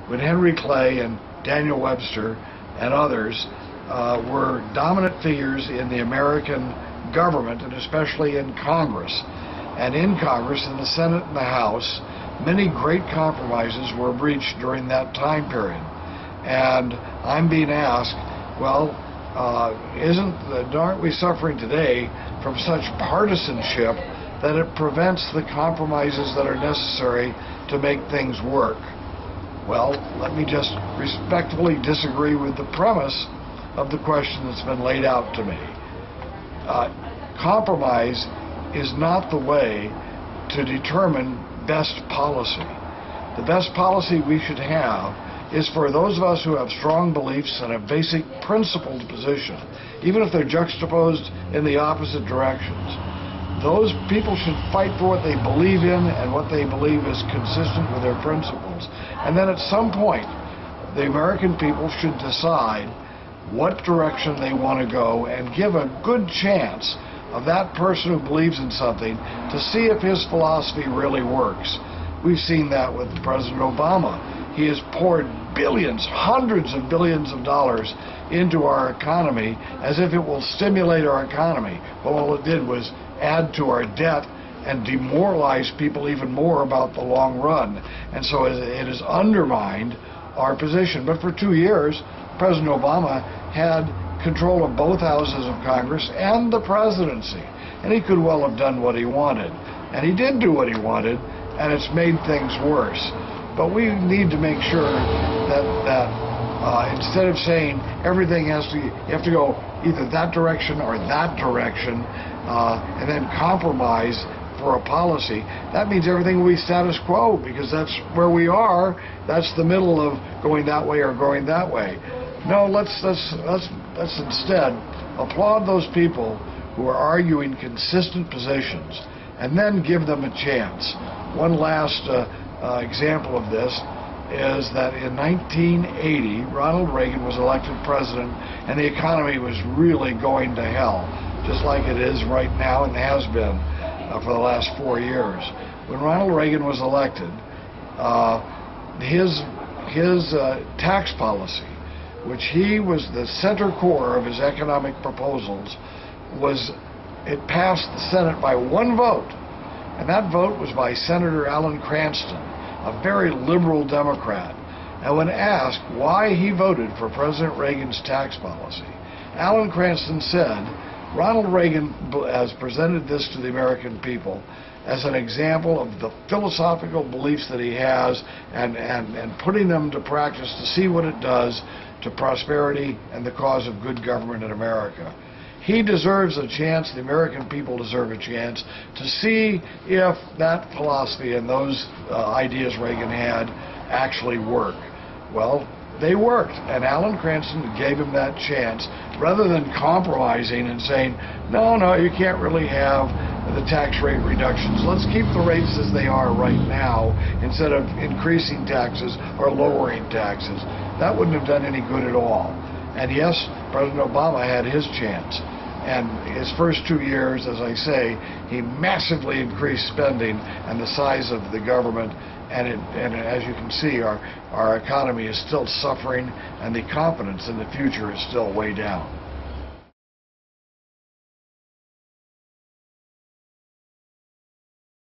when Henry Clay and Daniel Webster and others were dominant figures in the American government, and especially in Congress. And in Congress, in the Senate and the House, many great compromises were reached during that time period. And I'm being asked, well, aren't we suffering today from such partisanship that it prevents the compromises that are necessary to make things work? Well, let me just respectfully disagree with the premise of the question that's been laid out to me. Compromise is not the way to determine best policy. The best policy we should have is for those of us who have strong beliefs and a basic principled position, even if they're juxtaposed in the opposite directions. Those people should fight for what they believe in and what they believe is consistent with their principles. And then at some point, the American people should decide what direction they want to go and give a good chance of that person who believes in something to see if his philosophy really works. We've seen that with President Obama. He has poured billions, hundreds of billions of dollars into our economy as if it will stimulate our economy. But all it did was add to our debt and demoralize people even more about the long run. And so it has undermined our position. But for 2 years, President Obama had control of both houses of Congress and the presidency. And he could well have done what he wanted. And he did do what he wanted, and it's made things worse. But we need to make sure that instead of saying everything you have to go either that direction or that direction, and then compromise for a policy, that means everything will be status quo, because that's where we are. That's the middle of going that way or going that way. No, let's instead applaud those people who are arguing consistent positions, and then give them a chance. One last example of this is that in 1980, Ronald Reagan was elected president, and the economy was really going to hell, just like it is right now and has been for the last 4 years. When Ronald Reagan was elected, his tax policy, which he was the center core of his economic proposals, it passed the Senate by 1 vote. And that vote was by Senator Alan Cranston, a very liberal Democrat. And when asked why he voted for President Reagan's tax policy, Alan Cranston said, Ronald Reagan has presented this to the American people as an example of the philosophical beliefs that he has, and putting them to practice to see what it does to prosperity and the cause of good government in America. He deserves a chance, the American people deserve a chance, to see if that philosophy and those ideas Reagan had actually work. Well, they worked, and Alan Cranston gave him that chance, rather than compromising and saying, no, you can't really have the tax rate reductions. Let's keep the rates as they are right now instead of increasing taxes or lowering taxes. That wouldn't have done any good at all. And yes, President Obama had his chance. And his first 2 years, as I say, he massively increased spending and the size of the government. And as you can see, our economy is still suffering, and the confidence in the future is still way down.